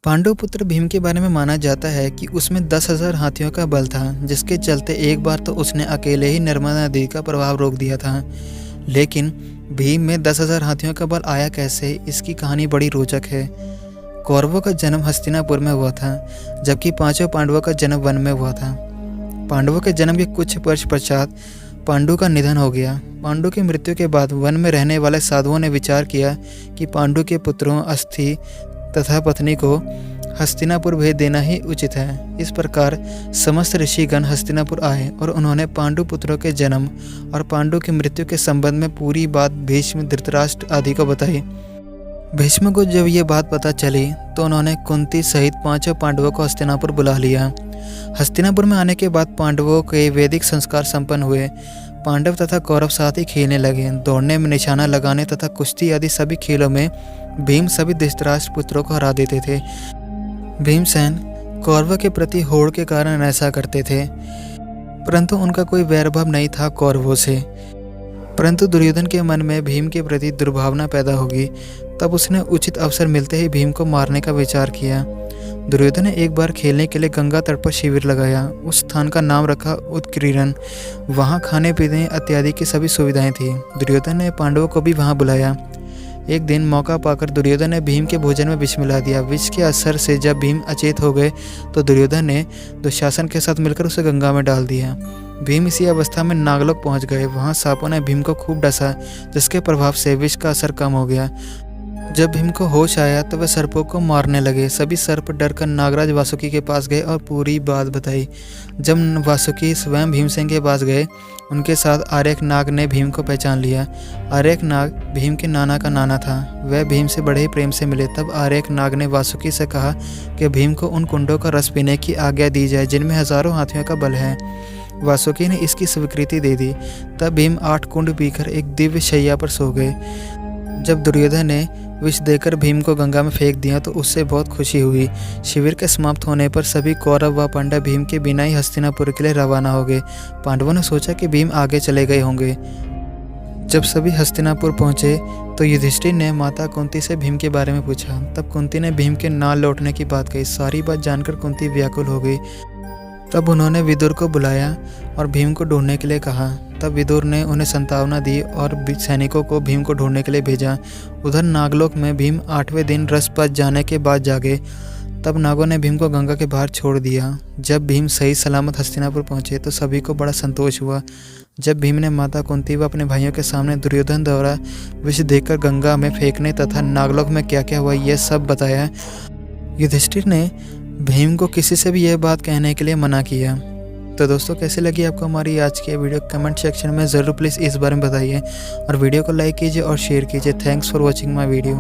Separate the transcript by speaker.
Speaker 1: पांडु पुत्र भीम के बारे में माना जाता है कि उसमें 10,000 हाथियों का बल था, जिसके चलते एक बार तो उसने अकेले ही नर्मदा नदी का प्रवाह रोक दिया था। लेकिन भीम में 10,000 हाथियों का बल आया कैसे, इसकी कहानी बड़ी रोचक है। कौरवों का जन्म हस्तिनापुर में हुआ था, जबकि पांचों पांडवों का जन्म वन में हुआ था। पांडवों के जन्म के कुछ वर्ष पश्चात पांडु का निधन हो गया। पांडु की मृत्यु के बाद वन में रहने वाले साधुओं ने विचार किया कि पांडु के पुत्रों अस्थि तथा पत्नी को हस्तिनापुर भेज देना ही उचित है। इस प्रकार समस्त ऋषिगण हस्तिनापुर आए और उन्होंने पांडु पुत्रों के जन्म और पांडु की मृत्यु के संबंध में पूरी बात भीष्म, धृतराष्ट्र आदि को बताई। भीष्म को जब ये बात पता चली तो उन्होंने कुंती सहित पांचों पांडवों को हस्तिनापुर बुला लिया। हस्तिनापुर में आने के बाद पांडवों के वैदिक संस्कार संपन्न हुए। पांडव तथा कौरव साथ ही खेलने लगे। दौड़ने में, निशाना लगाने तथा कुश्ती आदि सभी खेलों में भीम सभी धृतराष्ट्र पुत्रों को हरा देते थे। भीमसेन कौरवों के प्रति होड़ के कारण ऐसा करते थे, परंतु उनका कोई वैरभाव नहीं था कौरवों से। परंतु दुर्योधन के मन में भीम के प्रति दुर्भावना पैदा होगी। तब उसने उचित अवसर मिलते ही भीम को मारने का विचार किया। दुर्योधन ने एक बार खेलने के लिए गंगा तट पर शिविर लगाया। उस स्थान का नाम रखा उत्कीर्णन। वहाँ खाने पीने इत्यादि की सभी सुविधाएं थी। दुर्योधन ने पांडवों को भी वहाँ बुलाया। एक दिन मौका पाकर दुर्योधन ने भीम के भोजन में विष मिला दिया। विष के असर से जब भीम अचेत हो गए तो दुर्योधन ने दुशासन के साथ मिलकर उसे गंगा में डाल दिया। भीम इसी अवस्था में नागलोक पहुंच गए। वहां सांपों ने भीम को खूब डसा, जिसके प्रभाव से विष का असर कम हो गया। जब भीम को होश आया तो वह सर्पों को मारने लगे। सभी सर्प डरकर नागराज वासुकी के पास गए और पूरी बात बताई। जब वासुकी स्वयं भीमसेन के पास गए, उनके साथ आर्यक नाग ने भीम को पहचान लिया। आर्यक नाग भीम के नाना का नाना था। वह भीम से बड़े ही प्रेम से मिले। तब आर्यक नाग ने वासुकी से कहा कि भीम को उन कुंडों का रस पीने की आज्ञा दी जाए जिनमें हजारों हाथियों का बल है। वासुकी ने इसकी स्वीकृति दे दी। तब भीम 8 कुंड पीकर एक दिव्य शैया पर सो गए। जब दुर्योधन ने विष देकर भीम को गंगा में फेंक दिया तो उससे बहुत खुशी हुई। शिविर के समाप्त होने पर सभी कौरव व पांडव भीम के बिना ही हस्तिनापुर के लिए रवाना हो गए। पांडवों ने सोचा कि भीम आगे चले गए होंगे। जब सभी हस्तिनापुर पहुंचे तो युधिष्ठिर ने माता कुंती से भीम के बारे में पूछा। तब कुंती ने भीम के ना लौटने की बात कही। सारी बात जानकर कुंती व्याकुल हो गई। तब उन्होंने विदुर को बुलाया और भीम को ढूंढने के लिए कहा। तब विदुर ने उन्हें सांत्वना दी और सैनिकों को भीम को ढूंढने के लिए भेजा। उधर नागलोक में भीम 8वें दिन रसपत जाने के बाद जागे। तब नागों ने भीम को गंगा के बाहर छोड़ दिया। जब भीम सही सलामत हस्तिनापुर पहुंचे तो सभी को बड़ा संतोष हुआ। जब भीम ने माता कुंती व अपने भाइयों के सामने दुर्योधन द्वारा विष देकर गंगा में फेंकने तथा नागलोक में क्या क्या हुआ यह सब बताया, युधिष्ठिर ने भीम को किसी से भी यह बात कहने के लिए मना किया। तो दोस्तों, कैसे लगी आपको हमारी आज की वीडियो? कमेंट सेक्शन में ज़रूर प्लीज़ इस बारे में बताइए और वीडियो को लाइक कीजिए और शेयर कीजिए। Thanks for watching my video.